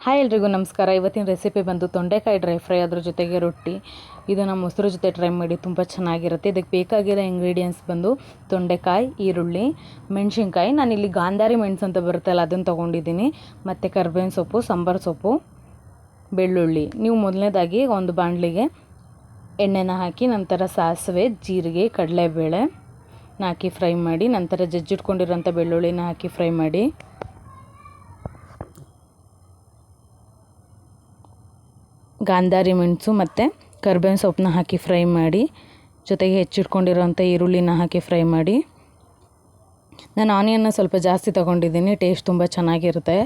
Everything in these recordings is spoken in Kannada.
ಹಾಯ್ ಎಲ್ರಿಗೂ ನಮಸ್ಕಾರ. ಇವತ್ತಿನ ರೆಸಿಪಿ ಬಂದು ತೊಂಡೆಕಾಯಿ ಡ್ರೈ ಫ್ರೈ, ಅದ್ರ ಜೊತೆಗೆ ರೊಟ್ಟಿ. ಇದನ್ನು ಮೊಸರು ಜೊತೆ ಟ್ರೈ ಮಾಡಿ, ತುಂಬ ಚೆನ್ನಾಗಿರುತ್ತೆ. ಇದಕ್ಕೆ ಬೇಕಾಗಿರೋ ಇಂಗ್ರೀಡಿಯೆಂಟ್ಸ್ ಬಂದು ತೊಂಡೆಕಾಯಿ, ಈರುಳ್ಳಿ, ಮೆಣಸಿನ್ಕಾಯಿ. ನಾನಿಲ್ಲಿ ಗಾಂಧಾರಿ ಮೆಣಸು ಅಂತ ಬರುತ್ತಲ್ಲ ಅದನ್ನು ತೊಗೊಂಡಿದ್ದೀನಿ. ಮತ್ತು ಕರ್ಬೇವಿನ ಸೊಪ್ಪು, ಸಾಂಬಾರು ಸೊಪ್ಪು, ಬೆಳ್ಳುಳ್ಳಿ. ನೀವು ಮೊದಲನೇದಾಗಿ ಒಂದು ಬಾಣಲಿಗೆ ಎಣ್ಣೆನ ಹಾಕಿ, ನಂತರ ಸಾಸಿವೆ, ಜೀರಿಗೆ, ಕಡಲೆಬೇಳೆ ಹಾಕಿ ಫ್ರೈ ಮಾಡಿ, ನಂತರ ಜಜ್ಜಿಟ್ಕೊಂಡಿರೋಂಥ ಬೆಳ್ಳುಳ್ಳಿನ ಹಾಕಿ ಫ್ರೈ ಮಾಡಿ, ಗಾಂಧಾರಿ ಮೆಣಸು ಮತ್ತು ಕರ್ಬೇವಿನ ಸೊಪ್ಪನ್ನ ಹಾಕಿ ಫ್ರೈ ಮಾಡಿ, ಜೊತೆಗೆ ಹೆಚ್ಚಿಟ್ಕೊಂಡಿರೋಂಥ ಈರುಳ್ಳಿನ ಹಾಕಿ ಫ್ರೈ ಮಾಡಿ. ನಾನು ಆನಿಯನ್ನ ಸ್ವಲ್ಪ ಜಾಸ್ತಿ ತೊಗೊಂಡಿದ್ದೀನಿ, ಟೇಸ್ಟ್ ತುಂಬ ಚೆನ್ನಾಗಿರುತ್ತೆ.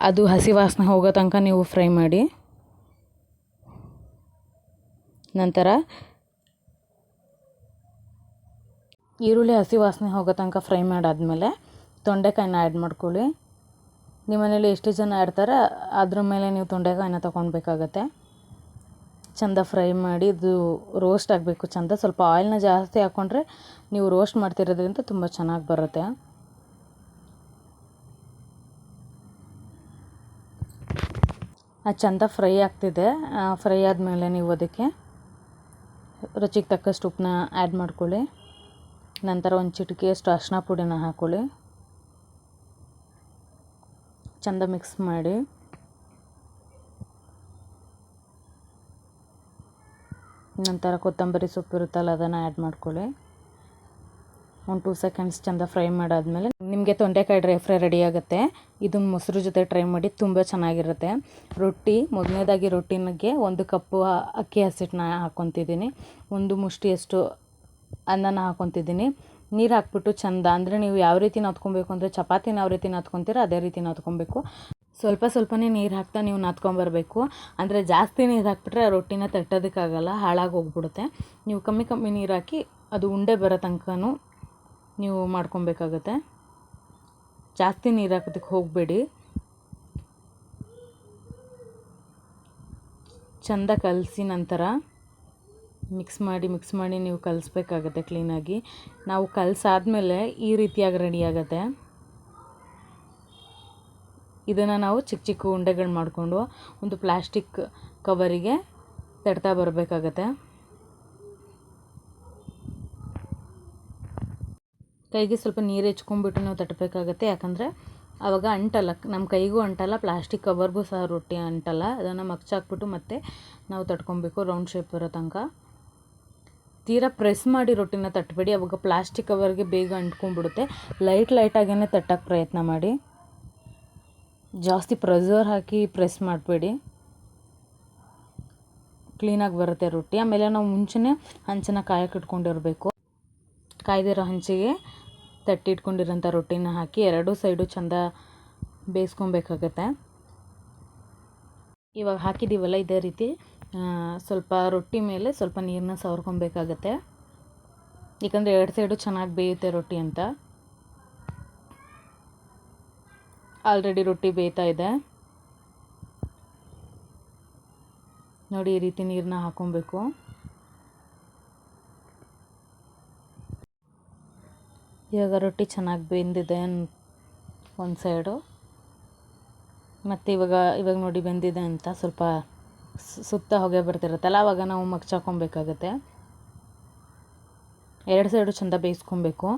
ಅದು ಹಸಿ ವಾಸನೆ ಹೋಗೋ ತನಕ ನೀವು ಫ್ರೈ ಮಾಡಿ. ನಂತರ ಈರುಳ್ಳಿ ಹಸಿ ವಾಸನೆ ಹೋಗೋ ತನಕ ಫ್ರೈ ಮಾಡಾದಮೇಲೆ ತೊಂಡೆಕಾಯಿನ ಆ್ಯಡ್ ಮಾಡ್ಕೊಳ್ಳಿ. ನಿಮ್ಮ ಮನೇಲಿ ಎಷ್ಟು ಜನ ಇರ್ತಾರೆ ಅದ್ರ ಮೇಲೆ ನೀವು ತೊಂಡೆಕಾಯಿನ ತೊಗೊಳ್ಬೇಕಾಗತ್ತೆ. ಚೆಂದ ಫ್ರೈ ಮಾಡಿ, ಇದು ರೋಸ್ಟ್ ಆಗಬೇಕು ಚೆಂದ. ಸ್ವಲ್ಪ ಆಯಿಲ್ನ ಜಾಸ್ತಿ ಹಾಕ್ಕೊಂಡ್ರೆ ನೀವು ರೋಸ್ಟ್ ಮಾಡ್ತಿರೋದ್ರಿಂದ ತುಂಬ ಚೆನ್ನಾಗಿ ಬರುತ್ತೆ. ಅದು ಚೆಂದ ಫ್ರೈ ಆಗ್ತಿದೆ. ಫ್ರೈ ಆದಮೇಲೆ ನೀವು ಅದಕ್ಕೆ ರುಚಿಗೆ ತಕ್ಕಷ್ಟು ಉಪ್ಪನ್ನ ಆ್ಯಡ್ ಮಾಡ್ಕೊಳ್ಳಿ. ನಂತರ ಒಂದು ಚಿಟಿಕೆಯಷ್ಟು ಅರಿಶಿನ ಪುಡಿನ ಹಾಕ್ಕೊಳ್ಳಿ. ಚೆಂದ ಮಿಕ್ಸ್ ಮಾಡಿ, ನಂತರ ಕೊತ್ತಂಬರಿ ಸೊಪ್ಪು ಇರುತ್ತಲ್ಲ ಅದನ್ನು ಆ್ಯಡ್ ಮಾಡ್ಕೊಳ್ಳಿ. ಒಂದು 2 ಸೆಕೆಂಡ್ಸ್ ಚೆಂದ ಫ್ರೈ ಮಾಡಾದಮೇಲೆ ನಿಮಗೆ ತೊಂಡೆಕಾಯಿ ಡ್ರೈ ಫ್ರೈ ರೆಡಿ ಆಗುತ್ತೆ. ಇದನ್ನು ಮೊಸರು ಜೊತೆ ಟ್ರೈ ಮಾಡಿ, ತುಂಬ ಚೆನ್ನಾಗಿರುತ್ತೆ. ರೊಟ್ಟಿ, ಮೊದಲನೇದಾಗಿ ರೊಟ್ಟಿನಿಗೆ 1 ಕಪ್ಪು ಅಕ್ಕಿ ಹಸಿಟ್ಟನ್ನ ಹಾಕ್ಕೊತಿದ್ದೀನಿ. 1 ಮುಷ್ಟಿಯಷ್ಟು ಅನ್ನನ ಹಾಕ್ಕೊತಿದ್ದೀನಿ. ನೀರು ಹಾಕ್ಬಿಟ್ಟು ಚೆಂದ, ಅಂದರೆ ನೀವು ಯಾವ ರೀತಿ ನಾದ್ಕೊಬೇಕು ಅಂದರೆ ಚಪಾತಿನ ಯಾವ ರೀತಿ ನಾದ್ಕೊತೀರೋ ಅದೇ ರೀತಿ ನಾದ್ಕೊಬೇಕು. ಸ್ವಲ್ಪನೇ ನೀರು ಹಾಕ್ತಾ ನೀವು ನಾದ್ಕೊಂಬರ್ಬೇಕು. ಅಂದರೆ ಜಾಸ್ತಿ ನೀರು ಹಾಕ್ಬಿಟ್ರೆ ಆ ರೊಟ್ಟಿನ ತಟ್ಟೋದಕ್ಕಾಗಲ್ಲ, ಹಾಳಾಗಿ ಹೋಗ್ಬಿಡುತ್ತೆ. ನೀವು ಕಮ್ಮಿ ನೀರು ಹಾಕಿ ಅದು ಉಂಡೆ ಬರೋ ತನಕನೂ ನೀವು ಮಾಡ್ಕೊಬೇಕಾಗತ್ತೆ. ಜಾಸ್ತಿ ನೀರು ಹಾಕೋದಕ್ಕೆ ಹೋಗಬೇಡಿ. ಚೆಂದ ಕಲಸಿ ನಂತರ ಮಿಕ್ಸ್ ಮಾಡಿ ನೀವು ಕಲಿಸ್ಬೇಕಾಗತ್ತೆ ಕ್ಲೀನಾಗಿ. ನಾವು ಕಲಸಾದ್ಮೇಲೆ ಈ ರೀತಿಯಾಗಿ ರೆಡಿ ಆಗುತ್ತೆ. ಇದನ್ನು ನಾವು ಚಿಕ್ಕ ಉಂಡೆಗಳು ಮಾಡಿಕೊಂಡು ಒಂದು ಪ್ಲಾಸ್ಟಿಕ್ ಕವರಿಗೆ ತಡ್ತಾ ಬರಬೇಕಾಗತ್ತೆ. ಕೈಗೆ ಸ್ವಲ್ಪ ನೀರು ಹೆಚ್ಕೊಂಡ್ಬಿಟ್ಟು ನಾವು ತಟ್ಟಬೇಕಾಗತ್ತೆ. ಯಾಕಂದರೆ ಆವಾಗ ಅಂಟಲ್ಲ, ನಮ್ಮ ಕೈಗೂ ಅಂಟಲ್ಲ, ಪ್ಲಾಸ್ಟಿಕ್ ಕವರ್ಗೂ ಸಹ ರೊಟ್ಟಿ ಅಂಟಲ್ಲ. ಅದನ್ನು ಮಗ್ಚಾಕ್ಬಿಟ್ಟು ಮತ್ತೆ ನಾವು ತಟ್ಕೊಬೇಕು ರೌಂಡ್ ಶೇಪ್ ಬರೋ ತನಕ. ತೀರಾ ಪ್ರೆಸ್ ಮಾಡಿ ರೊಟ್ಟಿನ ತಟ್ಟಬೇಡಿ, ಅವಾಗ ಪ್ಲಾಸ್ಟಿಕ್ ಕವರ್ಗೆ ಬೇಗ ಅಂಟ್ಕೊಂಡ್ಬಿಡುತ್ತೆ. ಲೈಟಾಗೇ ತಟ್ಟಕ್ಕೆ ಪ್ರಯತ್ನ ಮಾಡಿ, ಜಾಸ್ತಿ ಪ್ರೆಷರ್ ಹಾಕಿ ಪ್ರೆಸ್ ಮಾಡಬೇಡಿ. ಕ್ಲೀನಾಗಿ ಬರುತ್ತೆ ರೊಟ್ಟಿ. ಆಮೇಲೆ ನಾವು ಮುಂಚೆನೇ ಹಂಚನ್ನು ಕಾಯಕ್ಕೆ ಇಟ್ಕೊಂಡಿರಬೇಕು. ಕಾಯ್ದಿರೋ ಹಂಚಿಗೆ ತಟ್ಟಿಟ್ಕೊಂಡಿರೋಂಥ ರೊಟ್ಟಿನ ಹಾಕಿ 2 ಸೈಡು ಚೆಂದ ಬೇಯಿಸ್ಕೊಬೇಕಾಗತ್ತೆ. ಇವಾಗ ಹಾಕಿದ್ದೀವಲ್ಲ, ಇದೇ ರೀತಿ ಸ್ವಲ್ಪ ರೊಟ್ಟಿ ಮೇಲೆ ಸ್ವಲ್ಪ ನೀರನ್ನ ಸವರ್ಕೊಬೇಕಾಗತ್ತೆ. ಏಕೆಂದರೆ 2 ಸೈಡು ಚೆನ್ನಾಗಿ ಬೇಯುತ್ತೆ ರೊಟ್ಟಿ ಅಂತ. ಆಲ್ರೆಡಿ ರೊಟ್ಟಿ ಬೇಯ್ತಾ ಇದೆ ನೋಡಿ. ಈ ರೀತಿ ನೀರನ್ನ ಹಾಕ್ಕೊಬೇಕು. ಇವಾಗ ರೊಟ್ಟಿ ಚೆನ್ನಾಗಿ ಬೆಂದಿದೆ ಒಂದು ಸೈಡು. ಮತ್ತು ಇವಾಗ ನೋಡಿ ಬೆಂದಿದೆ ಅಂತ. ಸ್ವಲ್ಪ ಸುತ್ತ ಹೊಗೆ ಬರ್ತಿರುತ್ತಲ್ಲ, ಆವಾಗ ನಾವು ಮಗ್ಚಾಕೊಬೇಕಾಗತ್ತೆ. 2 ಸೈಡು ಚೆಂದ ಬೇಯಿಸ್ಕೊಬೇಕು.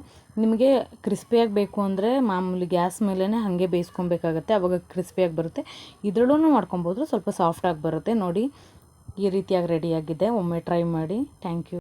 ನಿಮಗೆ ಕ್ರಿಸ್ಪಿಯಾಗಿ ಬೇಕು ಅಂದರೆ ಮಾಮೂಲಿ ಗ್ಯಾಸ್ ಮೇಲೇ ಹಾಗೆ ಬೇಯಿಸ್ಕೊಬೇಕಾಗತ್ತೆ, ಆವಾಗ ಕ್ರಿಸ್ಪಿಯಾಗಿ ಬರುತ್ತೆ. ಇದರಲ್ಲೂ ಮಾಡ್ಕೊಬೋದು, ಸ್ವಲ್ಪ ಸಾಫ್ಟಾಗಿ ಬರುತ್ತೆ. ನೋಡಿ ಈ ರೀತಿಯಾಗಿ ರೆಡಿಯಾಗಿದೆ. ಒಮ್ಮೆ ಟ್ರೈ ಮಾಡಿ. Thank you.